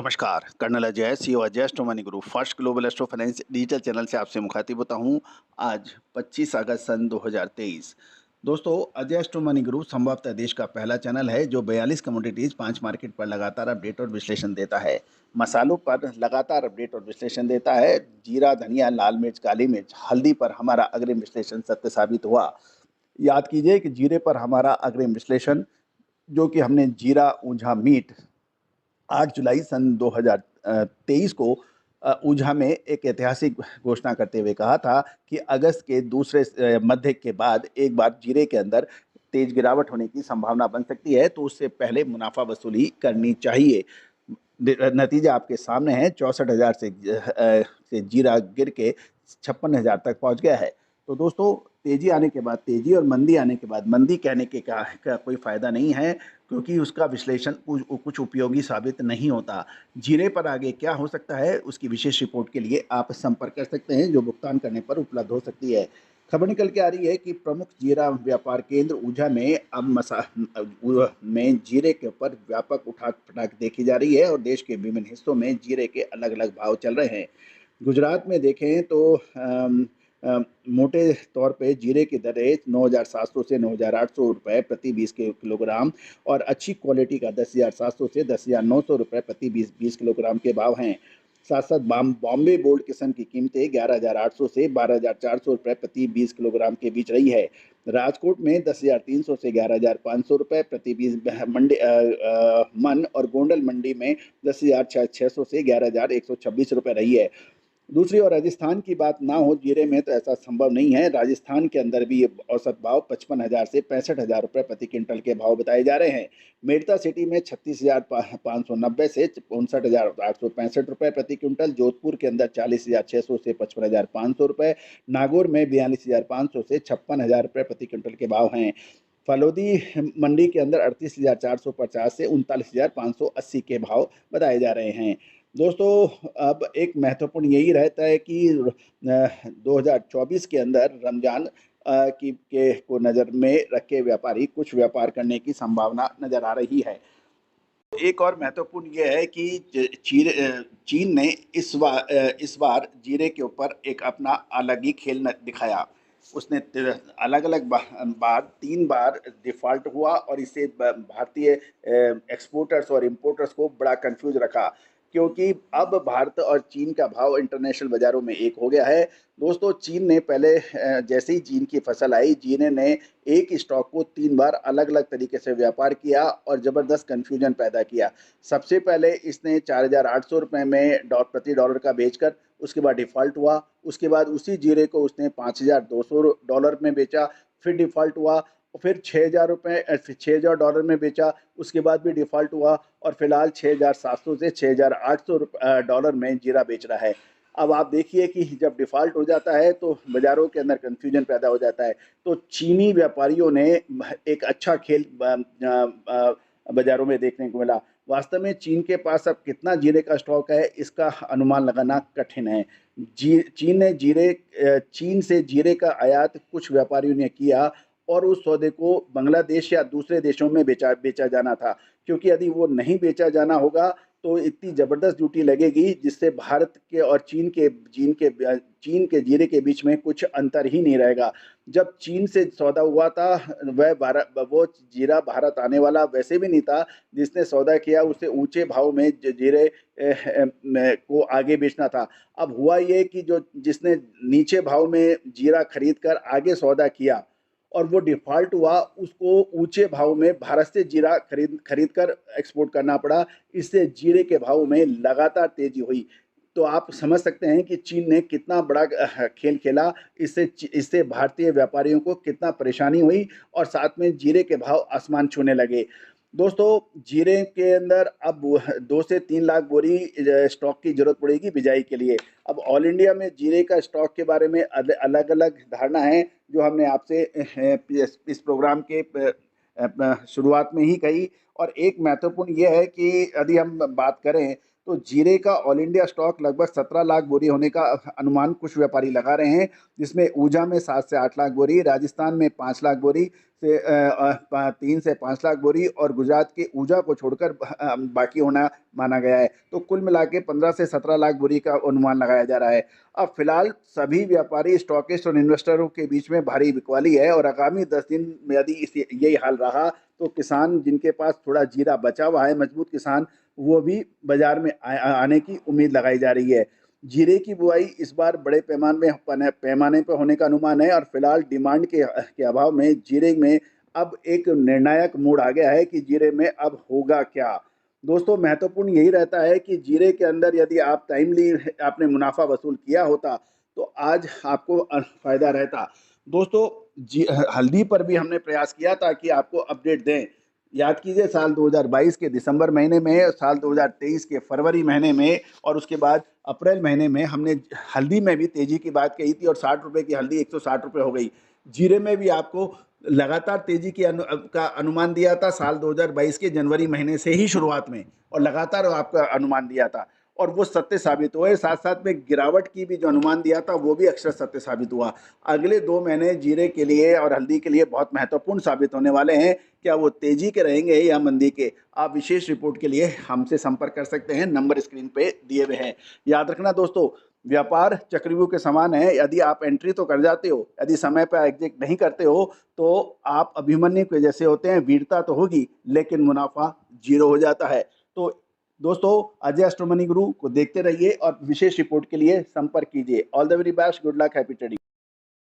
नमस्कार, colonel Ajay, CEO Ajay astro money group, first global astro finance digital channel से आपसे मुखातिब होता हूँ। आज 25 अगस्त सन 2023। दोस्तों, अजय एस्ट्रो मनी ग्रुप संभवतः देश का पहला चैनल है जो 42 कमोडिटीज 5 मार्केट पर लगातार अपडेट और विश्लेषण देता है। मसालों पर लगातार अपडेट और विश्लेषण देता है। जीरा, धनिया, लाल मिर्च, काली मिर्च, हल्दी पर हमारा अग्रिम विश्लेषण सत्य साबित हुआ। याद कीजिए कि जीरे पर हमारा अग्रिम विश्लेषण, जो कि हमने जीरा ऊंझा मीट 8 जुलाई सन 2023 को ऊझा में एक ऐतिहासिक घोषणा करते हुए कहा था कि अगस्त के दूसरे मध्य के बाद एक बार जीरे के अंदर तेज गिरावट होने की संभावना बन सकती है, तो उससे पहले मुनाफा वसूली करनी चाहिए। नतीजा आपके सामने है। 64,000 से जीरा गिर के 56,000 तक पहुंच गया है। तो दोस्तों, तेजी आने के बाद तेजी और मंदी आने के बाद मंदी कहने के का कोई फायदा नहीं है, क्योंकि उसका विश्लेषण कुछ उपयोगी साबित नहीं होता। जीरे पर आगे क्या हो सकता है, उसकी विशेष रिपोर्ट के लिए आप संपर्क कर सकते हैं, जो भुगतान करने पर उपलब्ध हो सकती है। खबर निकल के आ रही है कि प्रमुख जीरा व्यापार केंद्र ऊझा में अब में जीरे के ऊपर व्यापक उठाक पटाक देखी जा रही है और देश के विभिन्न हिस्सों में जीरे के अलग अलग भाव चल रहे हैं। गुजरात में देखें तो मोटे तौर पे जीरे की दरें 9,700 से 9,800 रुपये प्रति 20 किलोग्राम और अच्छी क्वालिटी का 10,700 से 10,900 रुपये प्रति 20 किलोग्राम के भाव हैं। साथ साथ बॉम्बे बोल्ड किस्म की कीमतें 11,800 से 12,400 रुपये प्रति 20 किलोग्राम के बीच रही है। राजकोट में 10,300 से 11,500 रुपये प्रति 20 मन और गोंडल मंडी में 10,600 से 11,126 रुपये रही है। दूसरी ओर राजस्थान की बात ना हो जीरे में, तो ऐसा संभव नहीं है। राजस्थान के अंदर भी औसत भाव 55,000 से 65,000 रुपये प्रति क्विंटल के भाव बताए जा रहे हैं। मेड़ता सिटी में 36,590 से 59,865 रुपये प्रति क्विंटल, जोधपुर के अंदर 40,600 से 55,500 रुपये, नागौर में 42,500 से 56,000 रुपये प्रति क्विंटल के भाव हैं। फलोदी मंडी के अंदर 38,450 से 39,580 के भाव बताए जा रहे हैं। दोस्तों, अब एक महत्वपूर्ण यही रहता है कि 2024 के अंदर रमज़ान को नज़र में रख के व्यापारी कुछ व्यापार करने की संभावना नज़र आ रही है। एक और महत्वपूर्ण ये है कि चीन ने इस बार जीरे के ऊपर एक अपना अलग ही खेल दिखाया। उसने अलग अलग बार 3 बार डिफ़ॉल्ट हुआ और इससे भारतीय एक्सपोर्टर्स और इम्पोर्टर्स को बड़ा कंफ्यूज रखा, क्योंकि अब भारत और चीन का भाव इंटरनेशनल बाज़ारों में एक हो गया है। दोस्तों, चीन ने पहले जैसे ही चीन की फसल आई, चीन ने एक स्टॉक को 3 बार अलग अलग तरीके से व्यापार किया और ज़बरदस्त कन्फ्यूजन पैदा किया। सबसे पहले इसने 4,800 रुपये में प्रति डॉलर का बेचकर उसके बाद डिफ़ॉल्ट हुआ। उसके बाद उसी जीरे को उसने $5,200 में बेचा, फिर डिफ़ॉल्ट हुआ और फिर $6,000 में बेचा, उसके बाद भी डिफ़ॉल्ट हुआ और फिलहाल 6,700 से $6,800 में जीरा बेच रहा है। अब आप देखिए कि जब डिफ़ॉल्ट हो जाता है तो बाज़ारों के अंदर कन्फ्यूजन पैदा हो जाता है। तो चीनी व्यापारियों ने एक अच्छा खेल बाज़ारों में देखने को मिला। वास्तव में चीन के पास अब कितना जीरे का स्टॉक है, इसका अनुमान लगाना कठिन है। चीन से जीरे का आयात कुछ व्यापारियों ने किया और उस सौदे को बांग्लादेश या दूसरे देशों में बेचा जाना था, क्योंकि यदि वो नहीं बेचा जाना होगा तो इतनी ज़बरदस्त ड्यूटी लगेगी जिससे भारत के और चीन के जीरे के बीच में कुछ अंतर ही नहीं रहेगा। जब चीन से सौदा हुआ था, वो जीरा भारत आने वाला वैसे भी नहीं था। जिसने सौदा किया उसे ऊंचे भाव में जीरे को आगे बेचना था। अब हुआ ये कि जिसने नीचे भाव में जीरा खरीद कर आगे सौदा किया और वो डिफ़ॉल्ट हुआ, उसको ऊंचे भाव में भारत से जीरा खरीद कर एक्सपोर्ट करना पड़ा। इससे जीरे के भाव में लगातार तेजी हुई। तो आप समझ सकते हैं कि चीन ने कितना बड़ा खेल खेला। इससे भारतीय व्यापारियों को कितना परेशानी हुई और साथ में जीरे के भाव आसमान छूने लगे। दोस्तों, जीरे के अंदर अब 2 से 3 लाख बोरी स्टॉक की ज़रूरत पड़ेगी बिजाई के लिए। अब ऑल इंडिया में जीरे का स्टॉक के बारे में अलग अलग धारणा है, जो हमने आपसे इस प्रोग्राम के शुरुआत में ही कही। और एक महत्वपूर्ण ये है कि यदि हम बात करें तो जीरे का ऑल इंडिया स्टॉक लगभग 17 लाख बोरी होने का अनुमान कुछ व्यापारी लगा रहे हैं, जिसमें ऊर्जा में 7 से 8 लाख बोरी, राजस्थान में 5 लाख बोरी से 3 से 5 लाख बोरी और गुजरात के ऊर्जा को छोड़कर बाकी होना माना गया है। तो कुल मिला के 15 से 17 लाख बोरी का अनुमान लगाया जा रहा है। अब फिलहाल सभी व्यापारी, स्टॉकिस्ट और इन्वेस्टरों के बीच में भारी बिकवाली है और आगामी 10 दिन में यदि यही हाल रहा तो किसान जिनके पास थोड़ा जीरा बचा हुआ है, मजबूत किसान, वो भी बाजार में आने की उम्मीद लगाई जा रही है। जीरे की बुआई इस बार बड़े पैमाने पर होने का अनुमान है और फिलहाल डिमांड के अभाव में जीरे में अब एक निर्णायक मोड़ आ गया है कि जीरे में अब होगा क्या। दोस्तों, महत्वपूर्ण यही रहता है कि जीरे के अंदर यदि आप टाइमली आपने मुनाफा वसूल किया होता तो आज आपको फायदा रहता। दोस्तों, हल्दी पर भी हमने प्रयास किया था कि आपको अपडेट दें। याद कीजिए, साल 2022 के दिसंबर महीने में, साल 2023 के फरवरी महीने में और उसके बाद अप्रैल महीने में हमने हल्दी में भी तेजी की बात कही थी और 60 रुपये की हल्दी 160 रुपये हो गई। जीरे में भी आपको लगातार तेजी का अनुमान दिया था साल 2022 के जनवरी महीने से ही शुरुआत में, और लगातार आपका अनुमान दिया था और वो सत्य साबित हुए। साथ साथ में गिरावट की भी जो अनुमान दिया था वो भी अक्सर सत्य साबित हुआ। अगले 2 महीने जीरे के लिए और हल्दी के लिए बहुत महत्वपूर्ण साबित होने वाले हैं। क्या वो तेजी के रहेंगे या मंदी के? आप विशेष रिपोर्ट के लिए हमसे संपर्क कर सकते हैं, नंबर स्क्रीन पे दिए हुए हैं। याद रखना दोस्तों, व्यापार चक्रव्यूह के समान है। यदि आप एंट्री तो कर जाते हो, यदि समय पर एग्जिट नहीं करते हो तो आप अभिमन्यु के जैसे होते हैं। वीरता तो होगी लेकिन मुनाफा जीरो हो जाता है। तो दोस्तों, अजय एस्ट्रो मनी गुरु को देखते रहिए और विशेष रिपोर्ट के लिए संपर्क कीजिए। All the very best, good luck, happy trading.